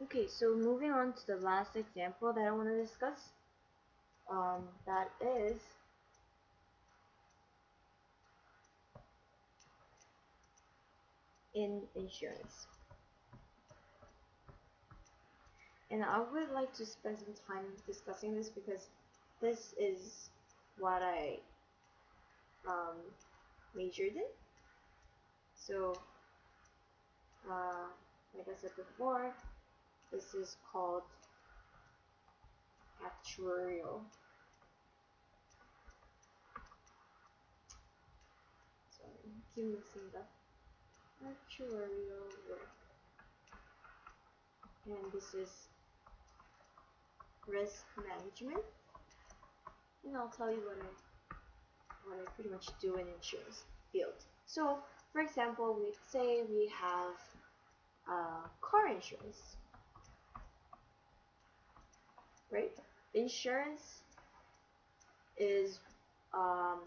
Okay, so moving on to the last example that I want to discuss, that is in insurance. And I would like to spend some time discussing this because this is what I um, majored in. So, like I said before, this is called actuarial. Sorry, I keep mixing up. Actuarial work. And this is risk management. And I'll tell you what I pretty much do in insurance field. So, for example, we say we have car insurance, right? Insurance is um,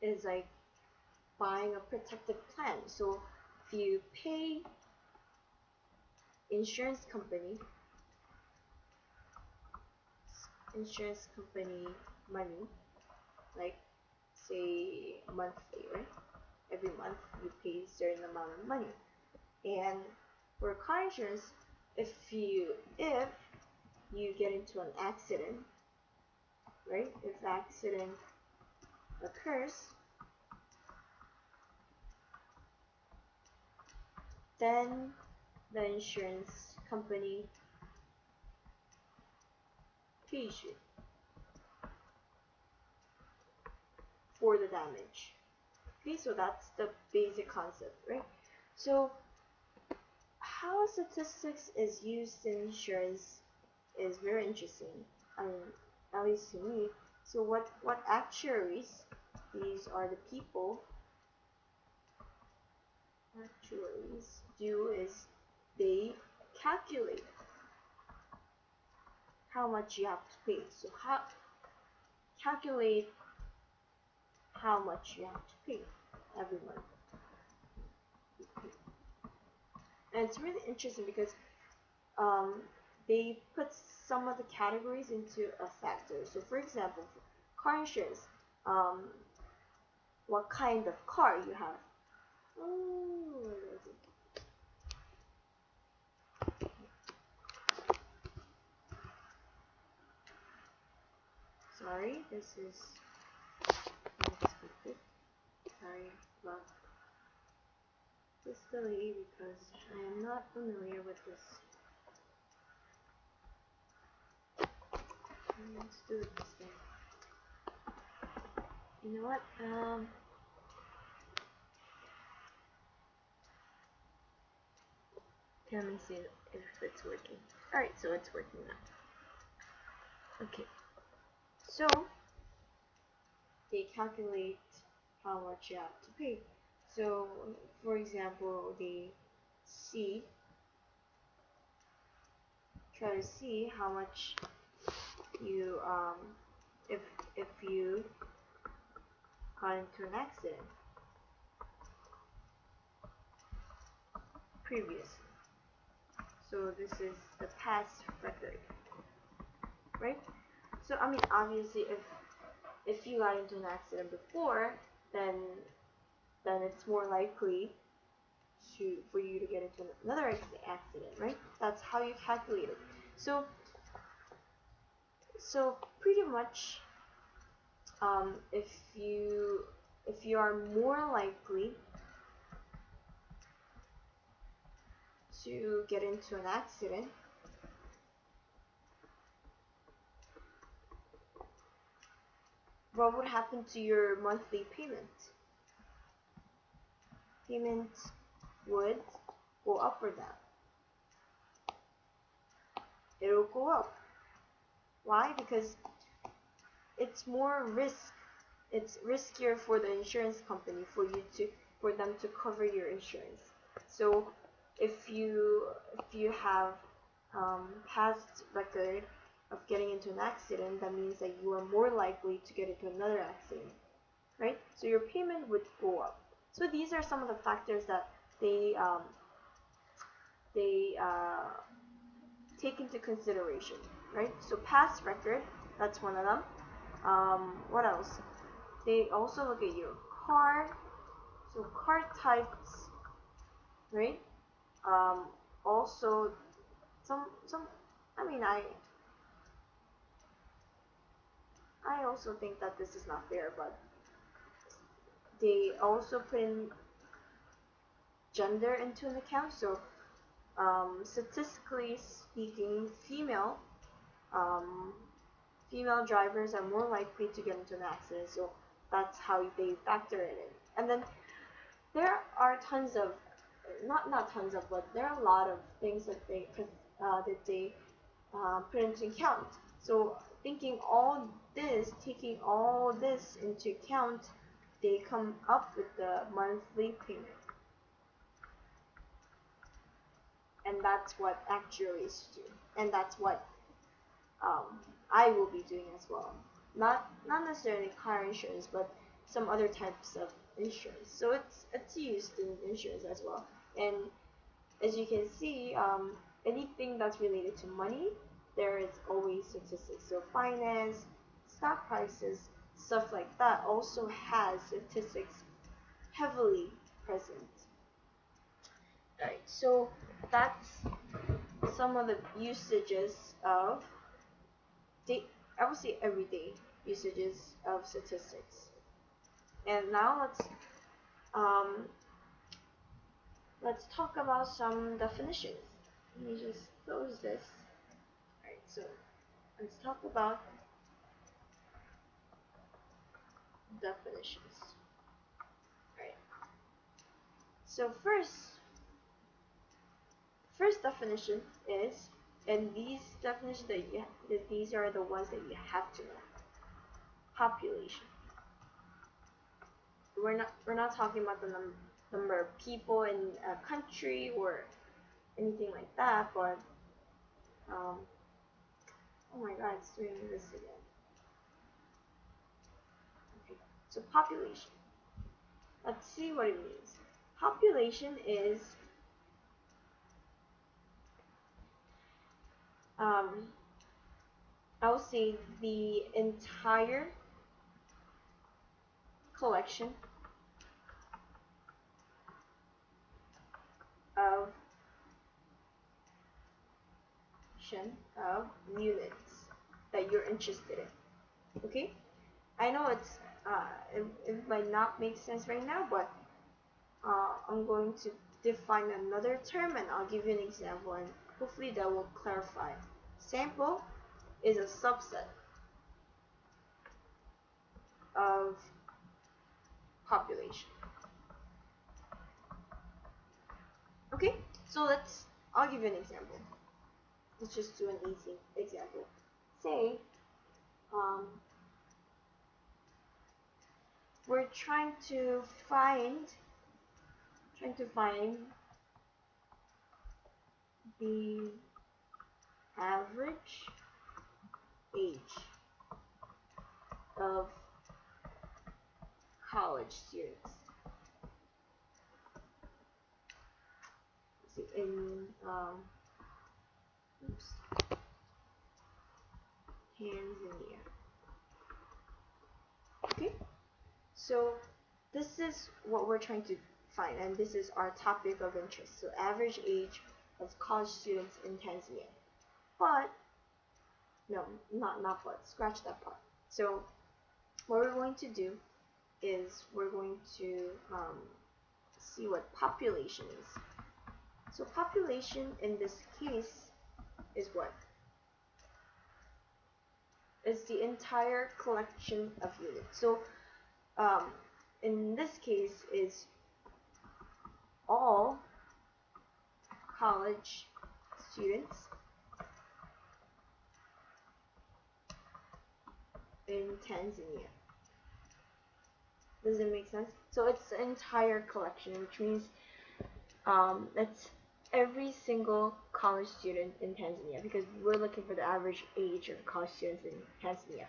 is like buying a protective plan. So if you pay insurance company money, like say monthly, right? Every month you pay a certain amount of money. And for car insurance, if you get into an accident, right? If accident occurs, then the insurance company pays you for the damage. Okay, so that's the basic concept, right? So how statistics is used in insurance is very interesting. I mean, at least to me. So what actuaries, these are the people actuaries do is they calculate how much you have to pay. So calculate how much you have to pay every month. And it's really interesting because um, they put some of the categories into a factor. So for example, for car insurance, um, what kind of car you have. Oh, sorry, this is unexpected. Sorry about this delay because I am not familiar with this. Let's do it this way. You know what? Let me see if it's working. Alright, so it's working now. Okay, so they calculate how much you have to pay. So, for example, they see, try to see how much you, if if you got into an accident previously. So this is the past record, right? So I mean, obviously, if you got into an accident before, then it's more likely for you to get into another accident, right? That's how you calculate it. So pretty much, if you are more likely to get into an accident, what would happen to your monthly payment? Payment would go up or down. It'll go up. Why? Because it's more risk. It's riskier for the insurance company for them to cover your insurance. So if you have past record of getting into an accident, that means that you are more likely to get into another accident, right? So your payment would go up. So these are some of the factors that they they take into consideration, right? So past record, that's one of them. What else? They also look at your car, so car types, right? Um, Also some. I mean, I also think that this is not fair, but they also put in gender into an account. So statistically speaking, um, female drivers are more likely to get into an accident. So that's how they factor it in. And then there are tons of, not tons of, but there are a lot of things that they put into account. So taking all this into account, they come up with the monthly payment, and that's what actuaries do, and that's what I will be doing as well. Not necessarily car insurance, but some other types of insurance. So it's used in insurance as well. And as you can see, anything that's related to money, there is always statistics. So finance, stock prices, stuff like that also has statistics heavily present. Right. So that's some of the usages of day, I would say everyday usages of statistics. And now um, let's talk about some definitions. Let me just close this. Alright, so let's talk about definitions. Alright. So first definition is, and these definitions that these are the ones that you have to know. Population. We're not talking about the number of people in a country or anything like that, but oh my god, it's doing this again. Okay, so population. Let's see what it means. Population is I will say the entire collection of units that you're interested in. Okay, I know it might not make sense right now, but I'm going to define another term and I'll give you an example, and hopefully that will clarify. Sample is a subset of population. Okay, so I'll give you an example. Let's just do an easy example. Say we're trying to find the average age of college students in Tanzania. Okay, so this is what we're trying to find, and this is our topic of interest. So average age of college students in Tanzania. But no, not but. Scratch that part. So what we're going to do is we're going to see what population is. So population in this case is what? Is the entire collection of units. So in this case is all college students in Tanzania. Does it make sense? So it's the entire collection, which means that's every single college student in Tanzania, because we're looking for the average age of college students in Tanzania.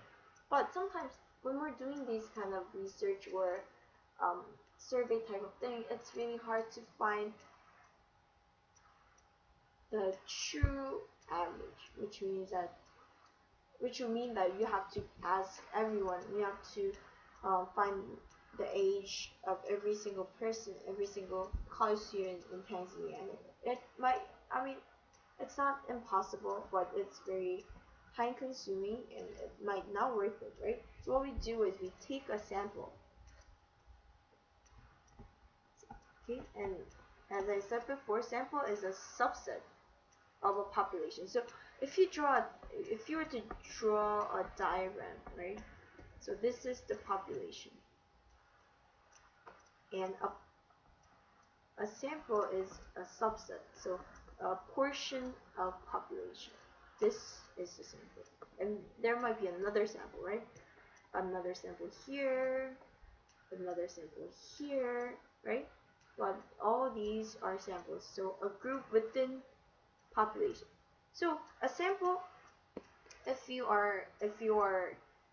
But sometimes when we're doing these kind of research or survey type of thing, it's really hard to find the true average, which will mean that you have to ask everyone. You have to find the age of every single person, every single college student in Tanzania. And it might, I mean, it's not impossible, but it's very time consuming and it might not worth it, right? So what we do is we take a sample. Okay, and as I said before, sample is a subset of a population. So if you were to draw a diagram, right? So this is the population, and a sample is a subset, so a portion of population. This is the sample, and there might be another sample, right? Another sample here, another sample here, right? But all these are samples, so a group within population. So a sample, if you are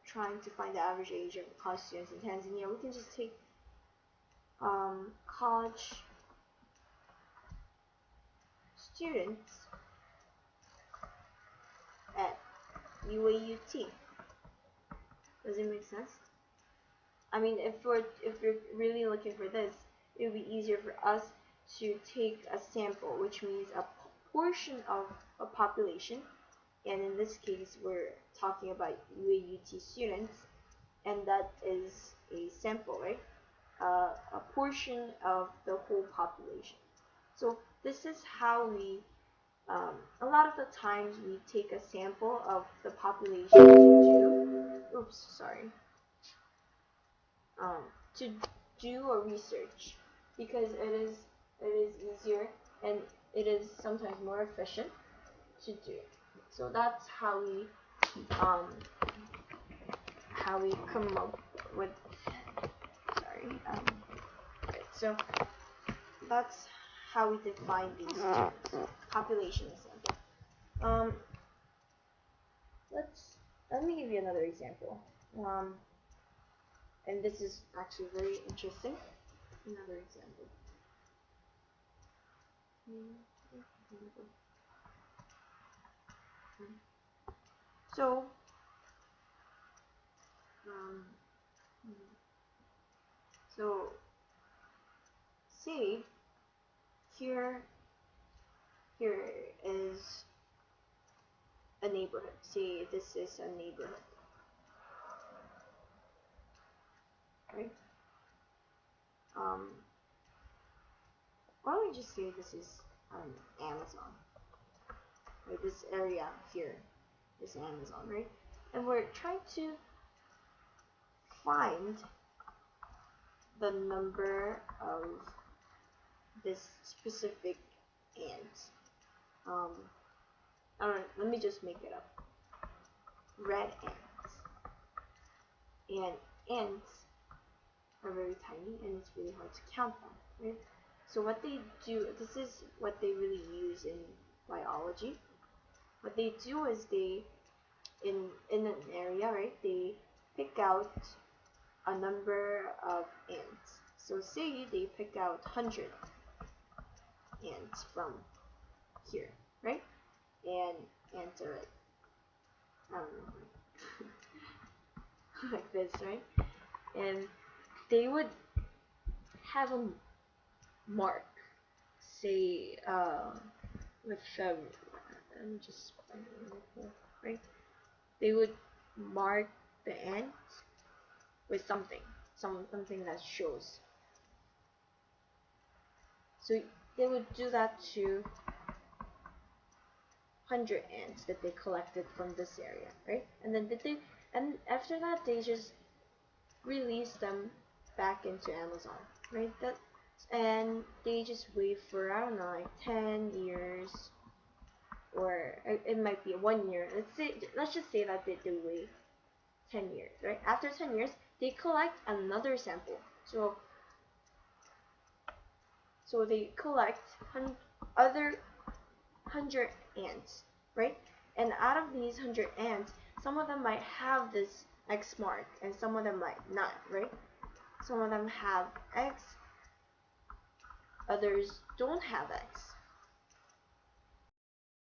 trying to find the average age of college students in Tanzania, we can just take college students at UAUT. Does it make sense? I mean, if you're really looking for this, it would be easier for us to take a sample, which means a portion of a population, and in this case, we're talking about UAUT students, and that is a sample, right? A portion of the whole population. So this is how we, a lot of the times we take a sample of the population to do a research, because it is easier and it is sometimes more efficient to do. So that's how we come up with so that's how we define these terms. Population sample. Let me give you another example. And this is actually very interesting. Another example. So, say here is a neighborhood. Say this is a neighborhood, right? Why don't we just say this is Amazon, right? This area here is Amazon, right? And we're trying to find the number of this specific ant. Alright, let me just make it up. Red ants. And ants are very tiny and it's really hard to count them, right? So what they do, this is what they really use in biology. What they do is they, in an area, right, they pick out a number of ants. So say they pick out 100 ants from here, right? And ants are like this, right? And they would have a mark, say with let me just right? They would mark the ant with something that shows. So they would do that to 100 ants that they collected from this area, right? And after that they just release them back into Amazon, right? And they just wait for, I don't know, like 10 years, or it might be 1 year. Let's just say that they wait 10 years, right? After 10 years, they collect another sample. So they collect other 100 ants, right? And out of these 100 ants, some of them might have this X mark, and some of them might not, right? Some of them have X, others don't have X.